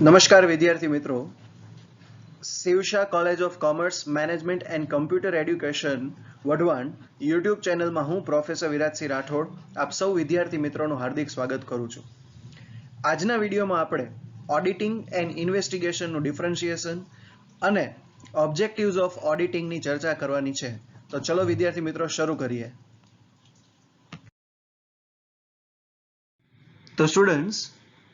નમસ્કાર વિદ્યાર્થી મિત્રો, Shivsha college of commerce management and computer education Wadhwan YouTube ચેનલમાં હું પ્રોફેસર વિરાજસિંહ રાઠોડ આપ સૌ વિદ્યાર્થી મિત્રોનું હાર્દિક સ્વાગત કરું છું. આજના વિડીયોમાં આપણે ઓડિટિંગ એન્ડ ઇન્વેસ્ટિગેશનનું ડિફરન્શિએશન અને ઓબ્જેક્ટિવ્સ ઓફ ઓડિટિંગની ચર્ચા કરવાની છે. તો ચલો વિદ્યાર્થી મિત્રો શરૂ કરીએ. તો students,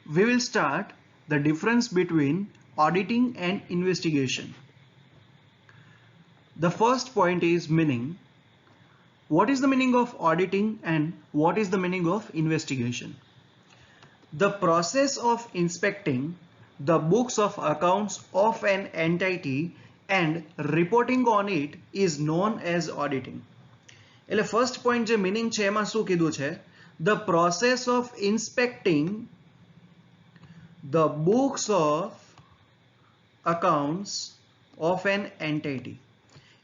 we will start the difference between auditing and investigation. The first point is meaning. What is the meaning of auditing and what is the meaning of investigation? The process of inspecting the books of accounts of an entity and reporting on it is known as auditing. એટલે first point જે meaning છે એમાં શું કીધું છે? The process of inspecting the books of accounts of an entity.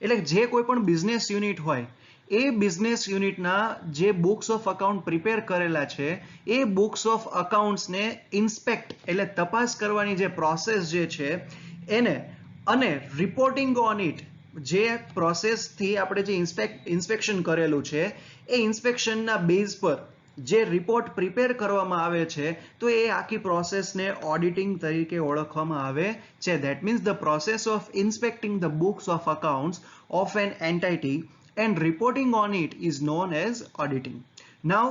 એટલે જે કોઈ પણ બિઝનેસ યુનિટ હોય એ બિઝનેસ યુનિટના જે બુક્સ ઓફ અકાઉન્ટ પ્રિપેર કરેલા છે એ બુક્સ ઓફ અકાઉન્ટ્સને ઇન્સ્પેક્ટ એટલે તપાસ કરવાની જે પ્રોસેસ જે છે એને અને રિપોર્ટિંગ ઓન ઇટ જે પ્રોસેસથી આપણે જે ઇન્સ્પેક્શન કરેલું છે એ ઇન્સ્પેક્શનના બેઝ પર જે રિપોર્ટ પ્રિપેર કરવામાં આવે છે તો એ આખી પ્રોસેસને ઓડિટિંગ તરીકે ઓળખવામાં આવે છે. That means the process of inspecting the books of accounts of an entity and reporting on it is known as auditing. Now,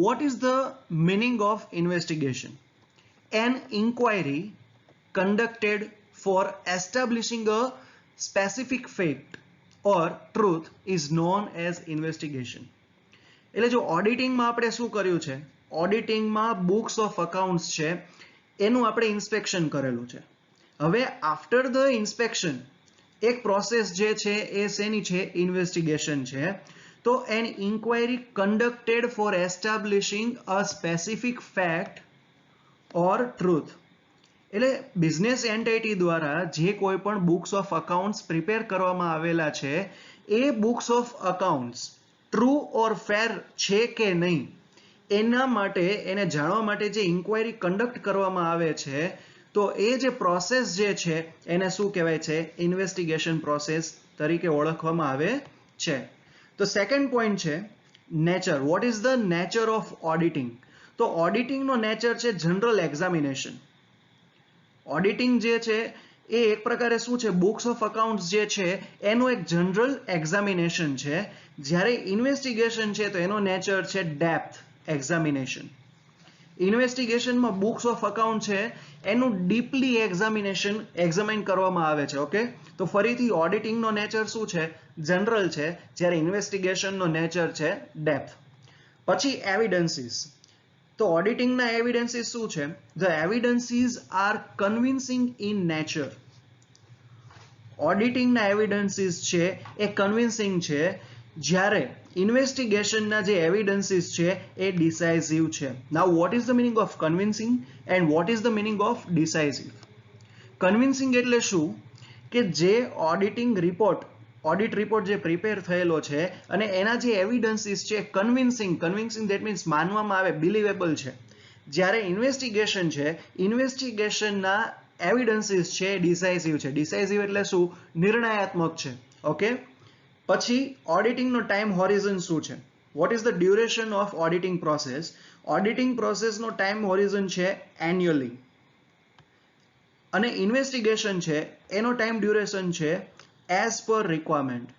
what is the meaning of investigation? An inquiry conducted for establishing a specific fact or truth is known as investigation. એટલે જો ઓડિટિંગમાં આપણે શું કર્યું છે, ઓડિટિંગમાં books of accounts છે એનું આપણે inspection કરેલું છે. હવે આફ્ટર ધ ઇન્સ્પેક્શન એક પ્રોસેસ જે છે એ શેની છે? ઇન્વેસ્ટિગેશન છે. તો an inquiry conducted for establishing a specific fact or truth. એટલે બિઝનેસ એન્ટિટી દ્વારા જે કોઈ પણ બુક્સ ઓફ અકાઉન્ટ્સ પ્રિપેર કરવામાં આવેલા છે એ books of accounts true or fair છે કે નહીં એના માટે એને જાણવા માટે જે ઇન્ક્વાયરી કન્ડક્ટ કરવામાં આવે છે તો એ જે પ્રોસેસ જે છે એને શું કહેવાય છે? ઇન્વેસ્ટિગેશન પ્રોસેસ તરીકે ઓળખવામાં આવે છે. તો સેકન્ડ પોઈન્ટ છે nature. What is the nature of auditing? તો ઓડિટિંગનો નેચર છે જનરલ એક્ઝામિનેશન. ઓડિટિંગ જે છે એ એક પ્રકારે શું છે? બુક્સ ઓફ અકાઉન્ટ્સ જે છે એનું એક જનરલ એક્ઝામિનેશન છે. જ્યારે ઇન્વેસ્ટિગેશન છે તો એનો નેચર છે ડેપ્થ એક્ઝામિનેશન. ઇન્વેસ્ટિગેશનમાં બુક્સ ઓફ અકાઉન્ટ છે એનું ડીપલી એક્ઝામાઇન કરવામાં આવે છે. ઓકે, તો ફરીથી ઓડિટિંગનો નેચર શું છે? જનરલ છે, જ્યારે ઇન્વેસ્ટિગેશનનો નેચર છે ડેપ્થ. પછી એવિડન્સીસ. તો ઓડિટિંગના એવિડન્સીસ શું છે? The evidences are convincing in nature. ઓડિટિંગના એવિડન્સીસ છે એ કન્વિન્સિંગ છે, જ્યારે ઇન્વેસ્ટિગેશનના જે એવિડન્સીસ છે એ ડિસાઇઝિવ છે. Now what is the meaning of convincing and what is the meaning of decisive? Convincing એટલે શું કે જે ઓડિટ રિપોર્ટ જે પ્રિપેર થયેલો છે અને એના જે એવિડન્સીસ છે કન્વિન્સિંગ ધેટ મીન્સ માનવામાં આવે, બિલીવેબલ છે. જ્યારે ઇન્વેસ્ટિગેશન છે, ઇન્વેસ્ટિગેશનના એવિડન્સીસ છે ડિસાઇઝિવ છે. ડિસાઇઝિવ એટલે શું? નિર્ણયાત્મક છે. ઓકે, પછી ઓડિટિંગનો ટાઈમ હોરિઝન શું છે? What is the duration of auditing process? Auditing પ્રોસેસનો ટાઈમ હોરિઝન છે એન્યુઅલી. અને ઇન્વેસ્ટિગેશન છે એનો ટાઈમ ડ્યુરેશન છે as per requirement.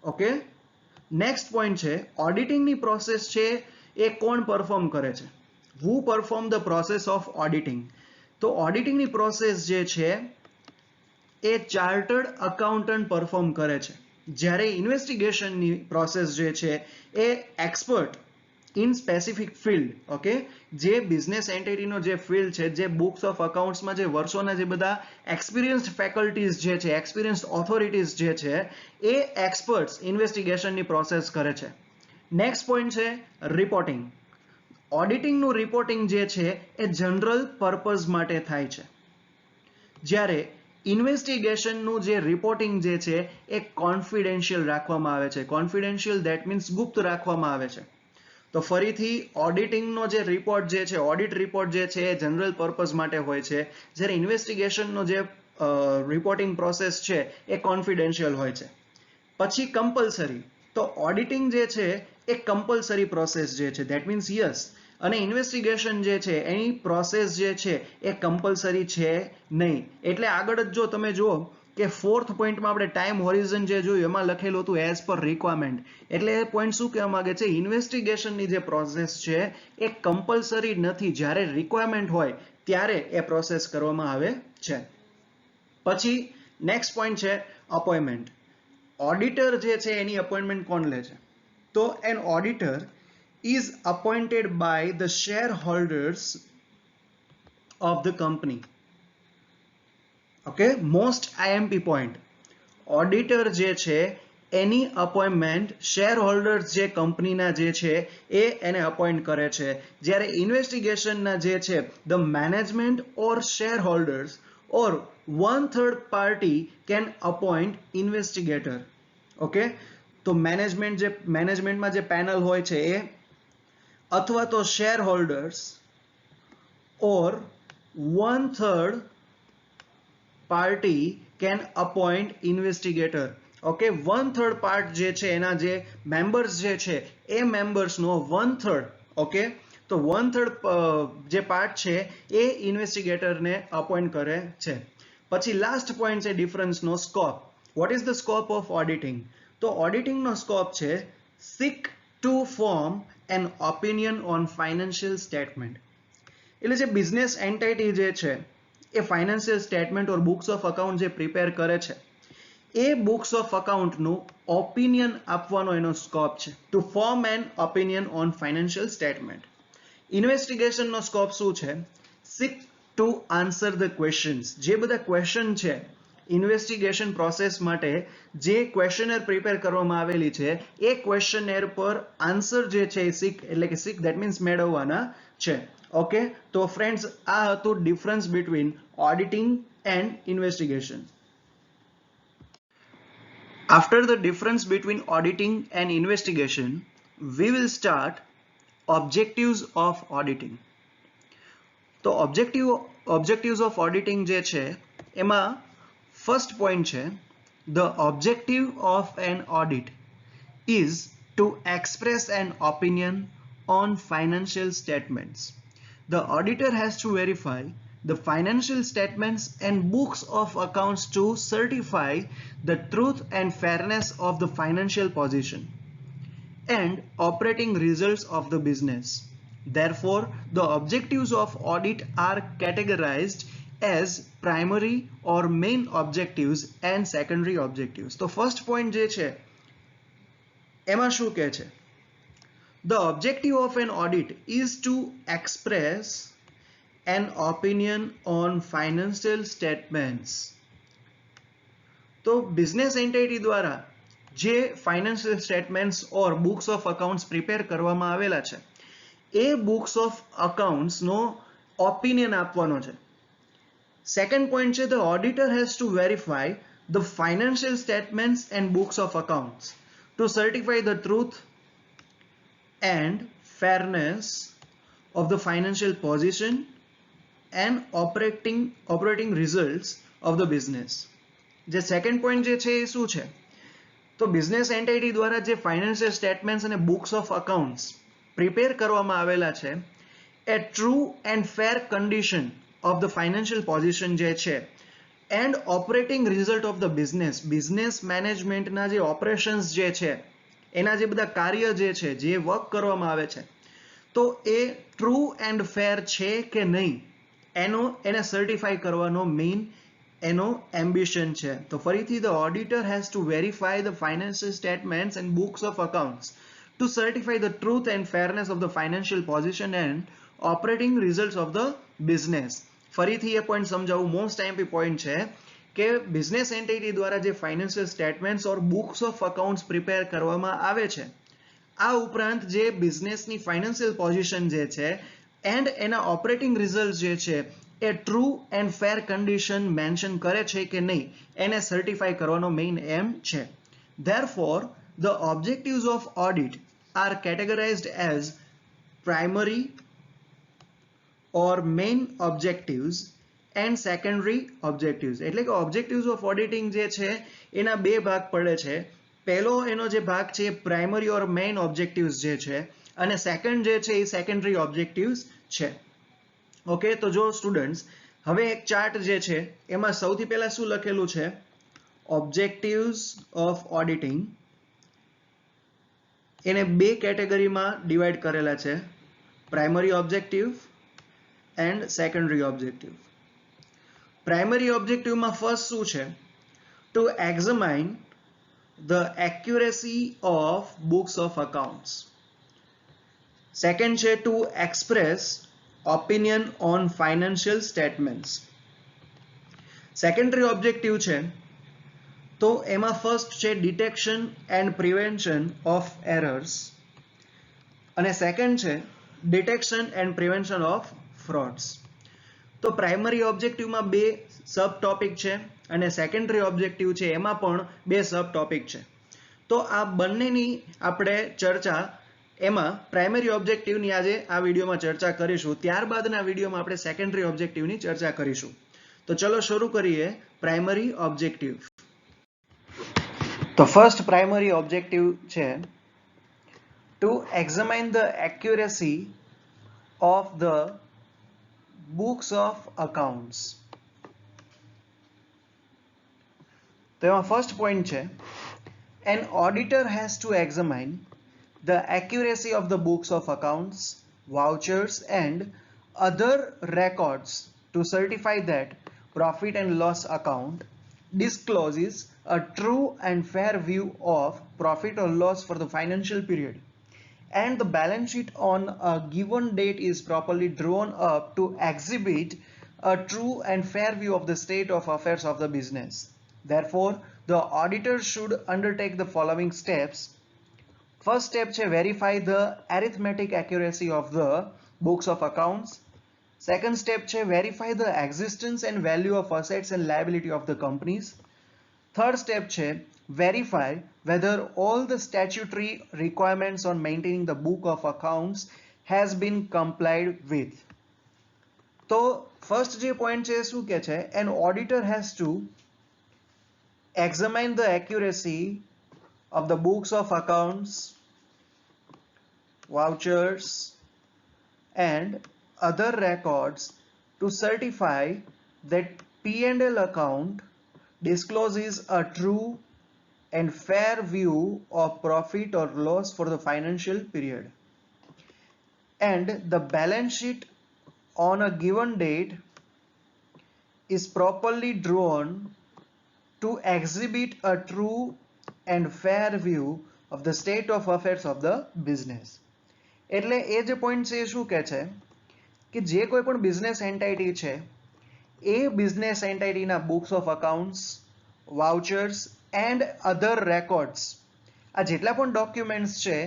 Okay, next point છે ઓડિટિંગની પ્રોસેસ છે એ કોણ પરફોર્મ કરે છે? Who perform the process of auditing? તો ઓડિટિંગની પ્રોસેસ જે છે એ ચાર્ટર્ડ અકાઉન્ટન્ટ પરફોર્મ કરે છે, જ્યારે ઇન્વેસ્ટિગેશનની પ્રોસેસ જે છે એ expert in specific field. Okay, જે બિઝનેસ એન્ટિટીનો જે ફિલ્ડ છે, જે બુક્સ ઓફ અકાઉન્ટ્સમાં જે વર્ષોના જે બધા એક્સપિરિયન્સ્ડ ફેકલ્ટીઝ જે છે, એક્સપિરિયન્સ્ડ ઓથોરિટીઝ જે છે એ એક્સપર્ટ્સ ઇન્વેસ્ટિગેશનની પ્રોસેસ કરે છે. નેક્સ્ટ પોઈન્ટ છે રિપોર્ટિંગ. ઓડિટિંગનું રિપોર્ટિંગ જે છે એ જનરલ પર્પઝ માટે થાય છે, જ્યારે ઇન્વેસ્ટિગેશનનું જે રિપોર્ટિંગ જે છે એ કોન્ફિડેન્શિયલ રાખવામાં આવે છે. કોન્ફિડેન્શિયલ ધેટ મીન્સ ગુપ્ત રાખવામાં આવે છે. તો ફરીથી ઓડિટિંગનો જે રિપોર્ટ જે છે, ઓડિટ રિપોર્ટ જે છે એ જનરલ પર્પઝ માટે હોય છે, જ્યારે ઇન્વેસ્ટિગેશનનો જે રિપોર્ટિંગ પ્રોસેસ છે એ કોન્ફિડેન્શિયલ હોય છે. પછી કમ્પલસરી, તો ઓડિટિંગ જે છે એ કમ્પલસરી પ્રોસેસ જે છે, ધેટ મીન્સ યસ, અને ઇન્વેસ્ટિગેશન જે છે એની પ્રોસેસ જે છે એ કમ્પલસરી છે નહીં. એટલે આગળ જ જો તમે જુઓ કે ફોર્થ પોઈન્ટમાં આપણે ટાઈમ હોરિઝન જે જોયું એમાં લખેલું હતું એઝ પર રિક્વાયરમેન્ટ, એટલે એ પોઈન્ટ શું કહેવા માંગે છે, ઇન્વેસ્ટિગેશનની જે પ્રોસેસ છે એ કમ્પલસરી નથી, જ્યારે રિક્વાયરમેન્ટ હોય ત્યારે એ પ્રોસેસ કરવામાં આવે છે. પછી નેક્સ્ટ પોઈન્ટ છે અપોઇન્ટમેન્ટ. ઓડિટર જે છે એની અપોઇન્ટમેન્ટ કોણ લે છે? તો an auditor is appointed by the shareholders of the company. Okay, most IMP point. Auditor જે છે એની અપોઇન્ટમેન્ટ શેરહોલ્ડર્સ જે કંપનીના જે છે એ એને અપોઇન્ટ કરે છે, જ્યારે ઇન્વેસ્ટિગેશનના જે છે the management or shareholders or 1/3 party can appoint investigator. Okay, તો મેનેજમેન્ટમાં જે પેનલ હોય છે એ અથવા તો share holders or 1/3 party can appoint investigator. Okay, 1/3 part જે છે એના જે મેમ્બર્સ જે છે એ મેમ્બર્સનો 1/3, ઓકે, તો 1/3 જે પાર્ટ છે એ ઇન્વેસ્ટિગેટરને અપોઇન્ટ કરે છે. પછી લાસ્ટ પોઈન્ટ છે ડિફરન્સનો scope. What is the scope of auditing? તો ઓડિટિંગનો સ્કોપ છે seek to form an opinion on financial statement. એટલે જે બિઝનેસ એન્ટિટી જે છે એ financial statement or books of account જે પ્રિપેર કરે છે એ બુક્સ ઓફ અકાઉન્ટનું ઓપિનિયન આપવાનો એનો સ્કોપ છે, to form an opinion on financial statement. ઇન્વેસ્ટિગેશનનો સ્કોપ શું છે? seek to answer the questions. જે બધા ક્વેશ્ચન છે ઇન્વેસ્ટિગેશન પ્રોસેસ માટે જે ક્વેશ્ચનર પ્રિપેર કરવામાં આવેલી છે એ ક્વેશ્ચનર પર આન્સર જે છે સીક, એટલે કે સીક ધેટ મીન્સ મેળવવાના છે. ઓકે, તો ફ્રેન્ડ્સ આ હતું difference between auditing and investigation. After the difference between auditing and investigation, we will start objectives of auditing. તો objectives of auditing જે છે એમાં first point છે, the objective of an audit is to express an opinion on financial statements. The auditor has to verify the financial statements and books of accounts to certify the truth and fairness of the financial position and operating results of the business. Therefore, the objectives of audit are categorized as primary or main objectives and secondary objectives. તો first point જે છે એમાં શું કહે છે? The objective of an audit is to express an opinion on financial statements. તો business entity દ્વારા જે financial statements or books of accounts prepare કરવામાં આવેલા છે એ બુક્સ ઓફ અકાઉન્ટ્સનો ઓપિનિયન આપવાનો છે. સેકન્ડ પોઈન્ટ છે, the auditor has to verify the financial statements and books of accounts to certify the truth and fairness of the financial position and operating results of the business. જે second point જે છે એ શું છે? તો business entity દ્વારા જે financial statements અને books of accounts prepare કરવામાં આવેલા છે એ true and fair condition of the financial position જે છે and operating result of the business મેનેજમેન્ટના જે ઓપરેશન્સ જે છે એના જે બધા કાર્ય જે છે જે વર્ક કરવામાં આવે છે તો એ ટ્રુ એન્ડ ફેર છે કે નહીં એને સર્ટિફાઈ કરવાનો મેઇન એનો એમ્બિશન છે. તો ફરીથી the auditor has to verify the financial statements and books of accounts to certify the truth and fairness of the financial position and operating results of the business. ફરીથી એ point સમજાવું, most IMP point છે કે business entity દ્વારા જે financial statements or books of accounts prepare કરવામાં આવે છે આ ઉપરાંત જે બિઝનેસની ફાઇનાન્શિયલ પોઝિશન જે છે એન્ડ એના ઓપરેટિંગ રિઝલ્ટ જે છે એ true and fair condition mention કરે છે કે નહીં એને સર્ટિફાઈ કરવાનો મેઇન એમ છે. Therefore, the objectives of audit are categorized as primary or main objectives and secondary objectives. એટલે કે objectives of auditing જે છે એના બે ભાગ પડે છે. પહેલો એનો જે ભાગ છે primary or main objectives જે છે અને second જે છે એ secondary objectives છે. ઓકે, તો જો સ્ટુડન્ટ્સ હવે એક ચાર્ટ જે છે એમાં સૌથી પહેલા શું લખેલું છે? objectives of auditing એને બે કેટેગરીમાં ડિવાઈડ કરેલા છે, primary objective and secondary objective. Primary ઓબ્જેક્ટિવમાં ફર્સ્ટ શું છે? To examine the accuracy of books of accounts. Second છે to express opinion on financial statements. Secondary objective છે તો એમાં ફર્સ્ટ છે detection and prevention of errors અને સેકન્ડ છે detection and prevention of frauds. તો પ્રાઇમરી ઓબ્જેક્ટિવમાં બે સબ ટોપિક છે અને સેકન્ડરી ઓબ્જેક્ટિવ છે એમાં પણ બે સબ ટોપિક છે. તો આ બંનેની આપણે ચર્ચા એમાં પ્રાઇમરી ઓબ્જેક્ટિવની આજે આ વિડીયોમાં ચર્ચા કરીશું. ત્યારબાદના વિડીયોમાં આપણે સેકન્ડરી ઓબ્જેક્ટિવની ચર્ચા કરીશું. તો ચલો શરૂ કરીએ પ્રાઇમરી ઓબ્જેક્ટિવ. તો ફર્સ્ટ પ્રાઇમરી ઓબ્જેક્ટિવ છે to examine the accuracy of the books of accounts. તો એમાં ફર્સ્ટ પોઈન્ટ છે an auditor has to examine the accuracy of the books of accounts, vouchers and other records to certify that profit and loss account discloses a true and fair view of profit or loss for the financial period and the balance sheet on a given date is properly drawn up to exhibit a true and fair view of the state of affairs of the business. Therefore, the auditor should undertake the following steps. First step છે verify the arithmetic accuracy of the books of accounts. Second step છે verify the existence and value of assets and liability of the companies. Third step છે verify whether all the statutory requirements on maintaining the book of accounts has been complied with. તો first જે point છે શું કહે છે? An auditor has to examine the accuracy of the books of accounts, vouchers and other records to certify that P&L account discloses a true and fair view of profit or loss for the financial period and the balance sheet on a given date is properly drawn to exhibit a true and fair view of the state of affairs of the business. એટલે એ જે point છે એ શું કહે છે કે જે કોઈ પણ બિઝનેસ એન્ટાઇટી છે એ બિઝનેસ એન્ટાઇટીના books of accounts, vouchers and other records, આ જેટલા પણ ડોક્યુમેન્ટ્સ છે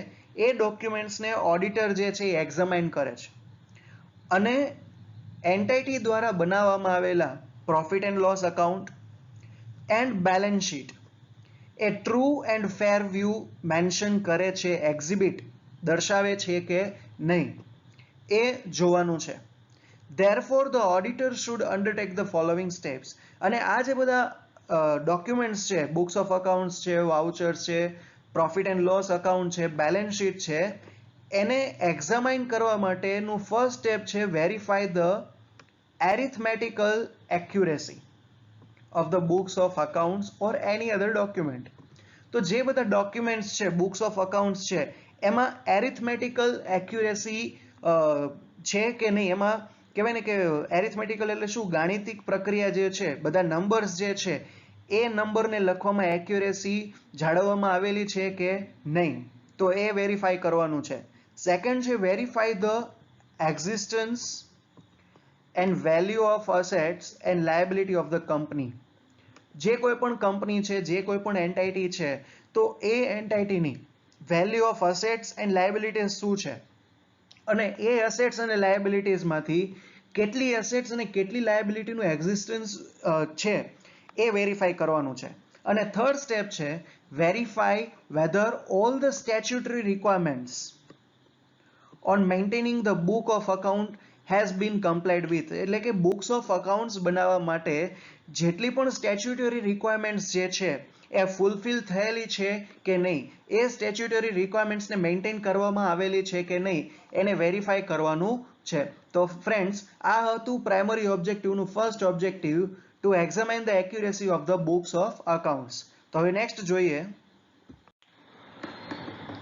એ ડોક્યુમેન્ટ્સને ઓડિટર જે છે એ એક્ઝામાઇન કરે છે અને એન્ટાઇટી દ્વારા બનાવવામાં આવેલા profit and loss account and balance sheet એ true and fair view mention કરે છે, એક્ઝિબિટ દર્શાવે છે કે નહીં એ જોવાનું છે. Therefore the auditor should undertake the following steps. અને આ જે બધા ડોક્યુમેન્ટ્સ છે, બુક્સ ઓફ અકાઉન્ટ્સ છે, વાઉચર્સ છે, પ્રોફિટ એન્ડ લોસ અકાઉન્ટ છે, બેલેન્સ શીટ છે, એને એક્ઝામાઇન કરવા માટેનું ફર્સ્ટ સ્ટેપ છે verify the arithmetical accuracy of the books of accounts or any other document. તો જે બધા ડોક્યુમેન્ટ્સ છે, બુક્સ ઓફ અકાઉન્ટ્સ છે, એમાં એરિથમેટિકલ એક્યુરેસી છે કે નહીં. એમાં કહેવાય ને કે એરિથમેટિકલ એટલે શું? ગાણિતિક પ્રક્રિયા જે છે, બધા નંબર્સ જે છે એ નંબરને લખવામાં એક્યુરેસી જાળવવામાં આવેલી છે કે નહીં, તો એ વેરીફાઈ કરવાનું છે. સેકન્ડ છે verify the existence and value of assets and liability of the company. જે કોઈ પણ કંપની છે, જે કોઈ પણ એન્ટાઇટી છે, તો એ એન્ટાઇટીની value of assets and liabilities શું છે અને એ અસેટ્સ અને લાયબિલિટીઝમાંથી કેટલી અસેટ્સ અને કેટલી લાયબિલિટીનું એક્ઝિસ્ટન્સ છે એ વેરીફાઈ કરવાનું છે. અને થર્ડ સ્ટેપ છે verify whether all the statutory requirements on maintaining the book of account has been complied with. એટલે કે books of accounts બનાવવા માટે જેટલી પણ statutory requirements જે છે એ ફૂલફિલ થયેલી છે કે નહીં, એ સ્ટેચ્યુટરી રિક્વાયરમેન્ટ્સને મેન્ટેન કરવામાં આવેલી છે કે નહીં એને વેરીફાઈ કરવાનું છે. તો ફ્રેન્ડ્સ, આ હતું પ્રાઇમરી ઓબ્જેક્ટિવનું first objective, to examine the accuracy of the books of accounts. તો હવે નેક્સ્ટ જોઈએ.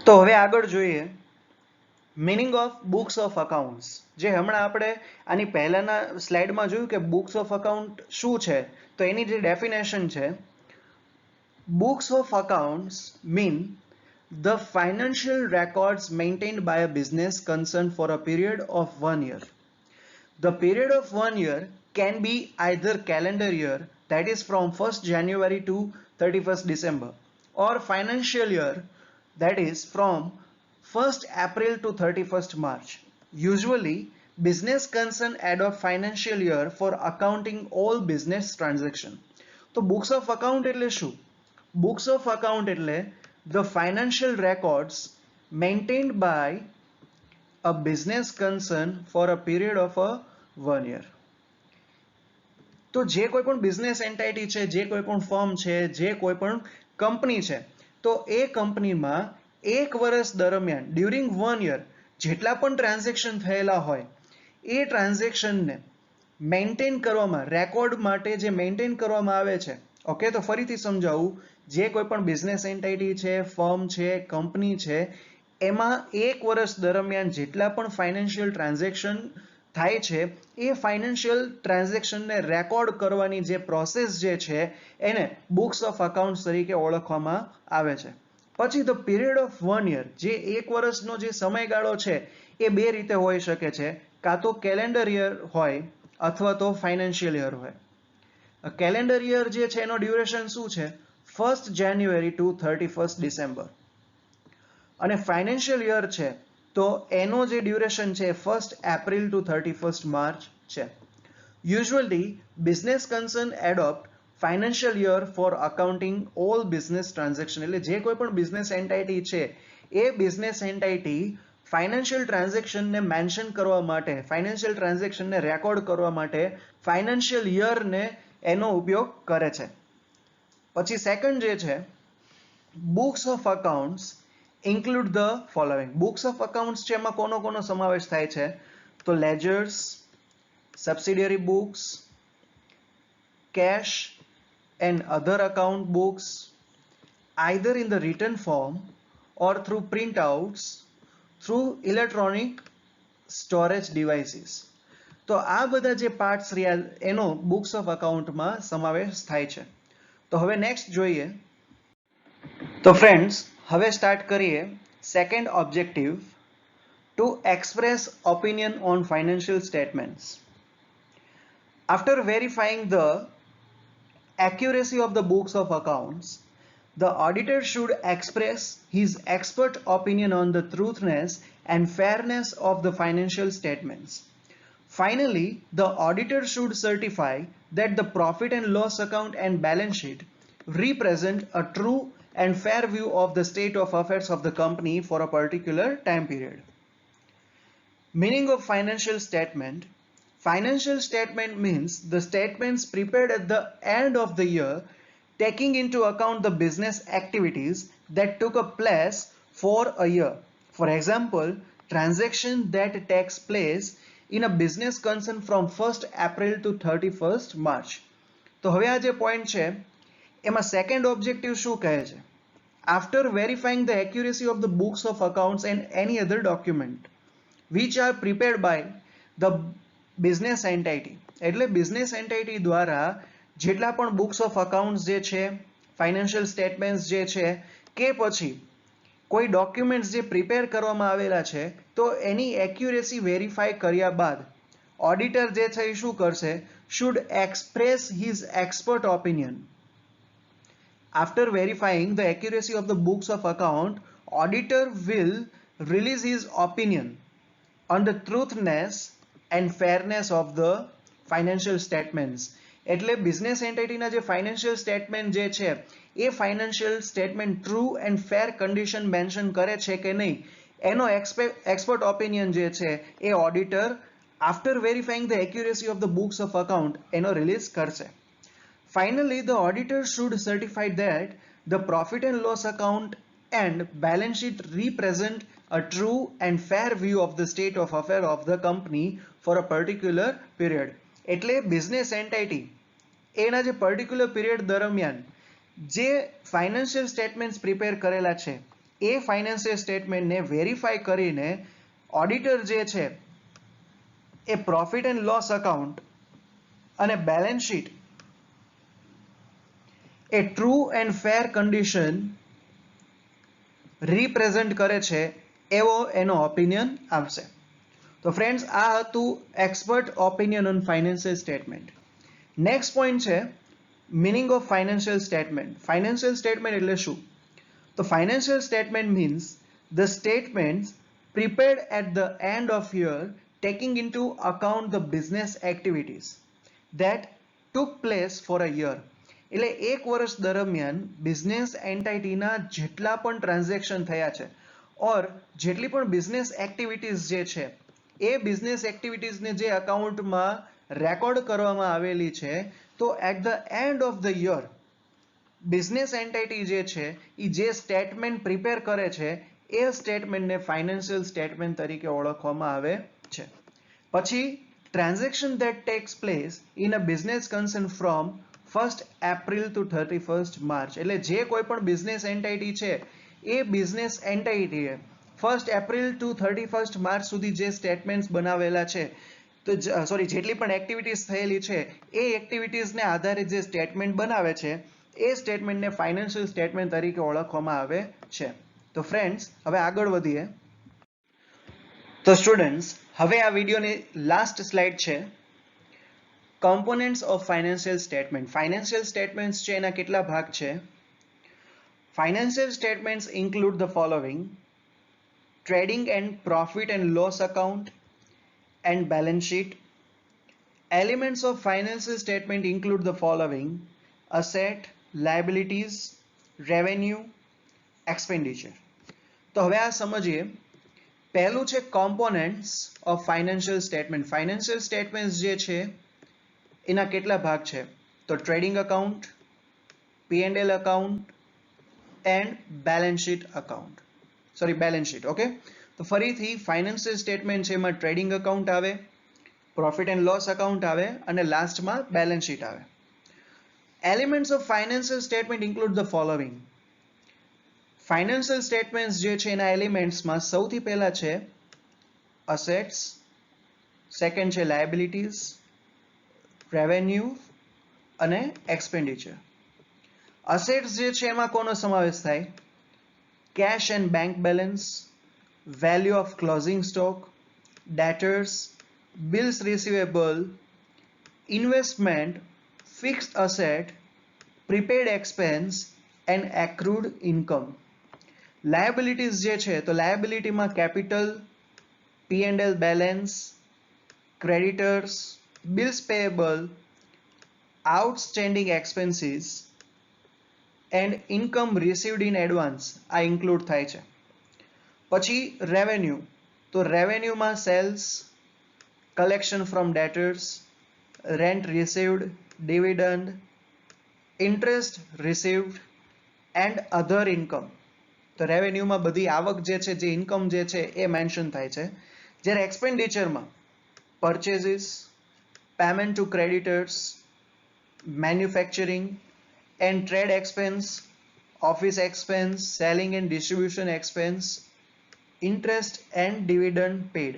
તો હવે આગળ જોઈએ meaning of books of accounts. જે હમણાં આપણે આની પહેલાના સ્લાઇડમાં જોયું કે બુક્સ ઓફ અકાઉન્ટ શું છે, તો એની જે ડેફિનેશન છે, books of accounts mean the financial records maintained by a business concern for a period of 1 year. The period of 1 year can be either calendar year, that is from 1st January to 31st December, or financial year, that is from 1st April to 31st March. Usually, business concern adopt financial year for accounting all business transaction. તો books of account એટલે શું? Books of account એટલે the financial records maintained by a business concern for a period of a 1 year. તો જે કોઈ પણ business entity છે, જે કોઈ પણ ફર્મ છે, જે કોઈ પણ કંપની છે, તો એ કંપનીમાં એક વર્ષ દરમિયાન ડ્યુરિંગ 1 year જેટલા પણ ટ્રાન્ઝેક્શન થયેલા હોય એ ટ્રાન્ઝેક્શનને મેન્ટેન કરવામાં, રેકોર્ડ માટે જે મેન્ટેન કરવામાં આવે છે. ઓકે, તો ફરીથી સમજાવું, જે કોઈ પણ બિઝનેસ એન્ટિટી છે, ફર્મ છે, કંપની છે, એમાં એક વર્ષ દરમિયાન જેટલા પણ ફાઇનાન્શિયલ ટ્રાન્ઝેક્શન થાય છે એ ફાઇનાન્શિયલ ટ્રાન્ઝેક્શનને રેકોર્ડ કરવાની જે પ્રોસેસ જે છે એને બુક્સ ઓફ અકાઉન્ટ્સ તરીકે ઓળખવામાં આવે છે. પછી ધ પીરિયડ ઓફ 1 year, જે એક વર્ષનો જે સમયગાળો છે એ બે રીતે હોઈ શકે છે, કાં તો કેલેન્ડર યર હોય અથવા તો ફાઇનાન્શિયલ યર હોય. કેલેન્ડર યર જે છે એનો ડ્યુરેશન શું છે? 1st January to 31st December. અને ફાઇનાન્શિયલ યર છે તો એનો જે ડ્યુરેશન છે 1st April to 31st March છે. Usually, business concern adopt financial year for accounting all business transaction. એટલે જે કોઈ પણ બિઝનેસ એન્ટિટી છે એ બિઝનેસ એન્ટિટી ફાઇનાન્શિયલ ટ્રાન્ઝેક્શનને મેન્શન કરવા માટે, ફાઇનાન્શિયલ ટ્રાન્ઝેક્શનને રેકોર્ડ કરવા માટે ફાઇનાન્શિયલ યરને એનો ઉપયોગ કરે છે. પછી સેકન્ડ જે છે, books of accounts include the following. Books of accounts છે એમાં કોનો સમાવેશ થાય છે? તો ledgers, subsidiary books, cash and other account books, either in the written form or through printouts through electronic storage devices. તો આ બધા જે પાર્ટ્સ રહ્યા એનો બુક્સ ઓફ અકાઉન્ટમાં સમાવેશ થાય છે. તો હવે નેક્સ્ટ જોઈએ. તો ફ્રેન્ડ્સ, હવે સ્ટાર્ટ કરીએ second objective, to express opinion on financial statements. After verifying the accuracy of the books of accounts, the auditor should express his expert opinion on the truthness and fairness of the financial statements. Finally, the auditor should certify that the profit and loss account and balance sheet represent a true and fair view of the state of affairs of the company for a particular time period. Meaning of financial statement. Financial statement means the statements prepared at the end of the year taking into account the business activities that took place for a year. For example, transaction that takes place in a business concern from 1st April to 31st March. તો હવે આ જે point છે એમાં second objective શું કહે છે? After verifying the accuracy of the books of accounts and any other document which are prepared by the business entity, એટલે business entity દ્વારા જેટલા પણ books of accounts જે છે, financial statements જે છે, કે પછી કોઈ ડોક્યુમેન્ટ્સ જે પ્રિપેર કરવામાં આવેલા છે, તો એની એક્યુરેસી વેરીફાઈ કર્યા બાદ ઓડિટર જે છે એ શું કરશે? should express his expert opinion. After verifying the accuracy of the books of account, auditor will release his opinion on the truthness and fairness of the financial statements. એટલે business એન્ટિટીના જે financial statement જે છે એ financial statement true and fair condition mention કરે છે કે નહીં એનો એક્સપર્ટ ઓપિનિયન જે છે એ auditor after verifying the accuracy of the books of account એનો રિલીઝ કરશે. Finally, the auditor should certify that the profit and loss account and balance sheet represent a true and fair view of the state of affairs of the company for a particular period. એટલે business entity એના જે particular period દરમિયાન જે financial statements prepare કરેલા છે એ financial સ્ટેટમેન્ટને verify કરીને auditor જે છે એ પ્રોફિટ એન્ડ લોસ અકાઉન્ટ અને બેલેન્સ શીટ એ true and fair condition represent કરે છે એવો એનો ઓપિનિયન આવશે. તો ફ્રેન્ડ્સ, આ હતું expert opinion on financial statement. Next point છે meaning of financial statement. Financial statement એટલે શું? તો financial statement means the statements prepared at the end of year taking into account the business activities that took place for a year. એટલે એક વર્ષ દરમિયાન business એન્ટિટીના જેટલા પણ ટ્રાન્ઝેક્શન થયા છે ઓર જેટલી પણ બિઝનેસ એક્ટિવિટીઝ જે છે એ બિઝનેસ એક્ટિવિટીઝને જે અકાઉન્ટમાં રેકોર્ડ કરવામાં આવેલી છે, તો at the end of the year business entity જે છે એ જે સ્ટેટમેન્ટ પ્રિપેર કરે છે એ સ્ટેટમેન્ટને ફાઇનાન્શિયલ સ્ટેટમેન્ટ તરીકે ઓળખવામાં આવે છે. પછી transaction that takes place in a business concern from 1st April to 31st March. એટલે જે કોઈ પણ બિઝનેસ એન્ટિટી છે એ બિઝનેસ એન્ટિટીએ 1st April to 31st March સુધી જે સ્ટેટમેન્ટ્સ બનાવેલા છે, તો જેટલી પણ એક્ટિવિટીઝ થયેલી છે એ એક્ટિવિટીઝને આધારે જે સ્ટેટમેન્ટ બનાવે છે એ સ્ટેટમેન્ટને ફાઇનાન્શિયલ સ્ટેટમેન્ટ તરીકે ઓળખવામાં આવે છે. તો ફ્રેન્ડ્સ, હવે આગળ વધીએ. તો સ્ટુડન્ટ્સ, હવે આ વિડીયોની લાસ્ટ સ્લાઇડ છે components of financial statement. Financial statements છે એના કેટલા ભાગ છે? Financial statements include the following: trading and profit and loss account and balance sheet. Elements of financial statement include the following: asset, liabilities, revenue, expenditure. તો હવે આ સમજીએ. પહેલું છે components of financial statement. Financial statements જે છે એના કેટલા ભાગ છે? તો trading account, P&L account and balance sheet account. Balance sheet. Okay, તો ફરીથી ફાઇનાન્શિયલ સ્ટેટમેન્ટ છે એમાં ટ્રેડિંગ અકાઉન્ટ આવે, પ્રોફિટ એન્ડ લોસ અકાઉન્ટ આવે અને લાસ્ટમાં બેલેન્સ શીટ આવે. Elements of financial statement include the following. Financial statements જે છે એના એલિમેન્ટ્સમાં સૌથી પહેલા છે અસેટ્સ, સેકન્ડ છે લાયબિલિટીઝ, રેવન્યુ અને એક્સપેન્ડિચર. અસેટ્સ જે છે એમાં કોનો સમાવેશ થાય? Cache and bank balance, value of closing stock, debtors, bills receivable, investment, fixed asset, prepaid expense and accrued income. Liabilities જે છે તો liabilityમાં capital, P&L balance, creditors, bills payable, outstanding expenses and income received in advance આ include થાય છે. પછી revenue, તો રેવન્યુમાં sales, collection from debtors, rent received, dividend, interest received and other income. તો રેવન્યુમાં બધી આવક જે છે, જે ઇન્કમ જે છે એ મેન્શન થાય છે. જ્યારે એક્સપેન્ડિચરમાં purchases, payment to creditors, manufacturing and trade expense, office expense, selling and distribution expense, interest and dividend paid.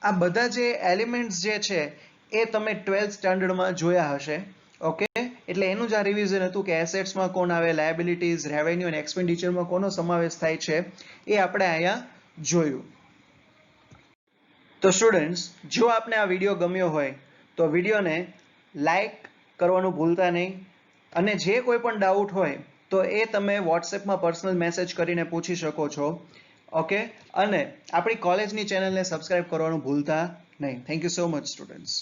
આ બધા જે એલિમેન્ટ્સ જે છે એ તમે 12th સ્ટાન્ડર્ડમાં જોયા હશે. ઓકે, એટલે એનું જ આ રિવિઝન હતું કે એસેટ્સમાં કોણ આવે, લાયબિલિટીઝ, રેવન્યુ અને એક્સપેન્ડિચરમાં કોનો સમાવેશ થાય છે એ આપણે અહીંયા જોયું. તો સ્ટુડન્ટ્સ, જો આપને આ વિડીયો ગમ્યો હોય તો વિડીયોને લાઈક કરવાનું ભૂલતા નહીં અને જે કોઈ પણ ડાઉટ હોય તો એ તમે વોટ્સએપમાં પર્સનલ મેસેજ કરીને પૂછી શકો છો. ઓકે, અને આપણી કોલેજની ચેનલને સબસ્ક્રાઇબ કરવાનું ભૂલતા નહીં. Thank you so much students.